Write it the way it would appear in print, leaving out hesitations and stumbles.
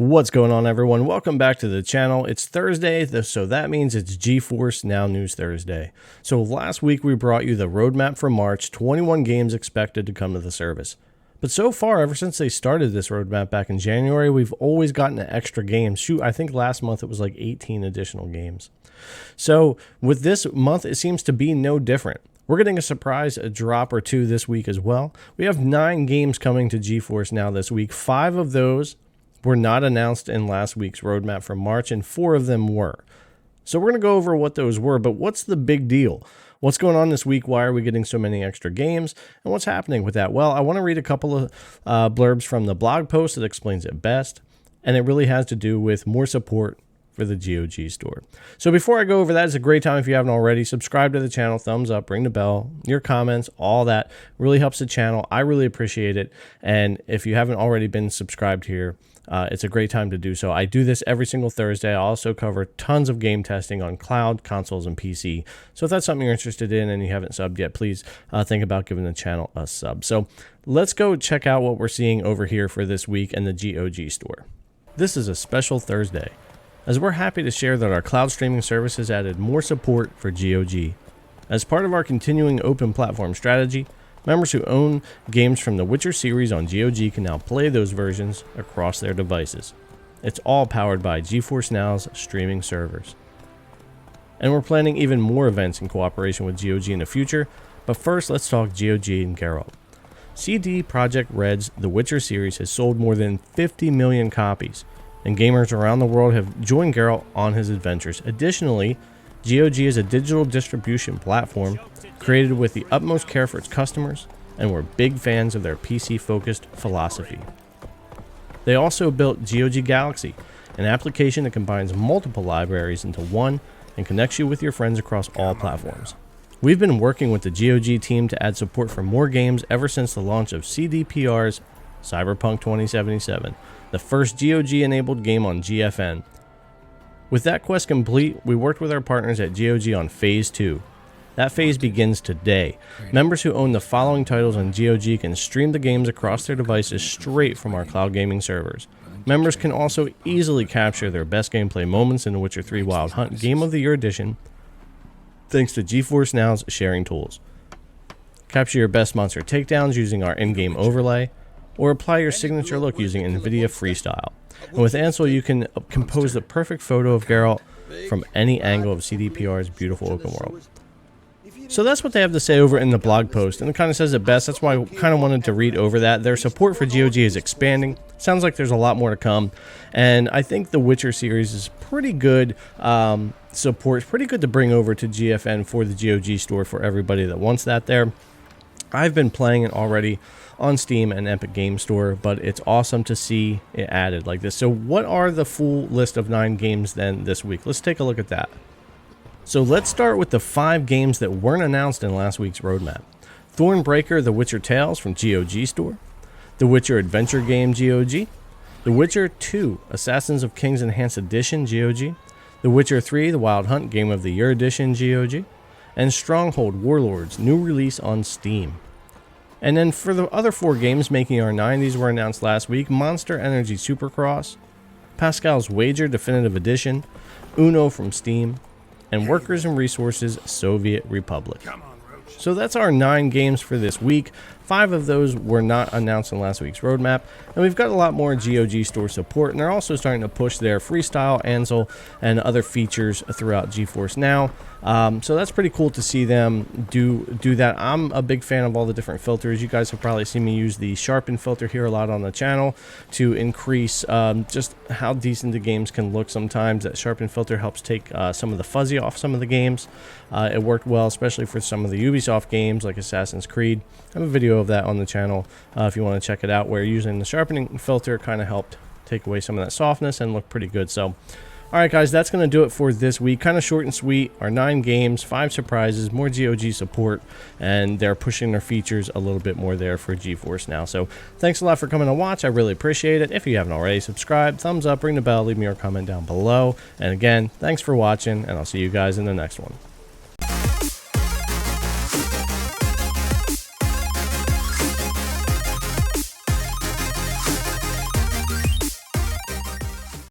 What's going on, everyone? Welcome back to the channel. It's Thursday, so that means it's Geforce Now News Thursday. So last week we brought you the roadmap for March, 21 games expected to come to the service. But so far, ever since they started this roadmap back in January, we've always gotten extra games. Shoot, I think last month it was like 18 additional games. So with this month, it seems to be no different. We're getting a drop or two this week as well. We have 9 games coming to Geforce Now this week. 5 of those were not announced in last week's roadmap for March, and 4 of them were. So we're going to go over what those were, but what's the big deal? What's going on this week? Why are we getting so many extra games? And what's happening with that? Well, I want to read a couple of blurbs from the blog post that explains it best, and it really has to do with more support for the GOG store. So before I go over that, it's a great time if you haven't already. Subscribe to the channel, thumbs up, ring the bell, your comments, all that really helps the channel. I really appreciate it. And if you haven't already been subscribed here, it's a great time to do so. I do this every single Thursday. I also cover tons of game testing on cloud, consoles, and PC. So if that's something you're interested in and you haven't subbed yet, please think about giving the channel a sub. So let's go check out what we're seeing over here for this week in the GOG store. This is a special Thursday, as we're happy to share that our cloud streaming service has added more support for GOG. As part of our continuing open platform strategy, members who own games from the Witcher series on GOG can now play those versions across their devices. It's all powered by Geforce Now's streaming servers. And we're planning even more events in cooperation with GOG in the future, but first let's talk GOG and Geralt. CD Projekt Red's The Witcher series has sold more than 50 million copies, and gamers around the world have joined Geralt on his adventures. Additionally, GOG is a digital distribution platform created with the utmost care for its customers, and we're big fans of their PC-focused philosophy. They also built GOG Galaxy, an application that combines multiple libraries into one and connects you with your friends across all platforms. We've been working with the GOG team to add support for more games ever since the launch of CDPR's Cyberpunk 2077, the first GOG-enabled game on GFN. With that quest complete, we worked with our partners at GOG on Phase 2. That phase begins today. Members who own the following titles on GOG can stream the games across their devices straight from our cloud gaming servers. Members can also easily capture their best gameplay moments in The Witcher 3 Wild Hunt Game of the Year Edition thanks to Geforce Now's sharing tools. Capture your best monster takedowns using our in-game overlay, or apply your signature look using Nvidia Freestyle. And with Ansel, you can compose the perfect photo of Geralt from any angle of CDPR's beautiful open world. So that's what they have to say over in the blog post, and it kind of says it best. That's why I kind of wanted to read over that. Their support for GOG is expanding. Sounds like there's a lot more to come, and I think the Witcher series is pretty good support. It's pretty good to bring over to GFN for the GOG store for everybody that wants that there. I've been playing it already on Steam and Epic Game Store, but it's awesome to see it added like this. So what are the full list of 9 games then this week? Let's take a look at that. So let's start with the 5 games that weren't announced in last week's roadmap. Thornbreaker: The Witcher Tales from GOG Store, The Witcher Adventure Game GOG, The Witcher 2 Assassins of Kings Enhanced Edition GOG, The Witcher 3 The Wild Hunt Game of the Year Edition GOG, and Stronghold Warlords new release on Steam. And then for the other 4 games making our 90s were announced last week: Monster Energy Supercross, Pascal's Wager Definitive Edition, Uno from Steam, and Workers and Resources Soviet Republic. So that's our 9 games for this week. 5 of those were not announced in last week's roadmap, and we've got a lot more GOG store support, and they're also starting to push their Freestyle, Ansel, and other features throughout Geforce Now. So that's pretty cool to see them do that. I'm a big fan of all the different filters. You guys have probably seen me use the sharpen filter here a lot on the channel to increase just how decent the games can look sometimes. That sharpen filter helps take some of the fuzzy off some of the games. It worked well, especially for some of the Ubisoft games like Assassin's Creed. I have a video of that on the channel if you want to check it out, where using the sharpening filter kind of helped take away some of that softness and look pretty good. So alright guys, that's going to do it for this week. Kind of short and sweet. Our 9 games, 5 surprises, more GOG support, and they're pushing their features a little bit more there for Geforce Now. So thanks a lot for coming to watch. I really appreciate it. If you haven't already, subscribe, thumbs up, ring the bell, leave me your comment down below. And again, thanks for watching, and I'll see you guys in the next one.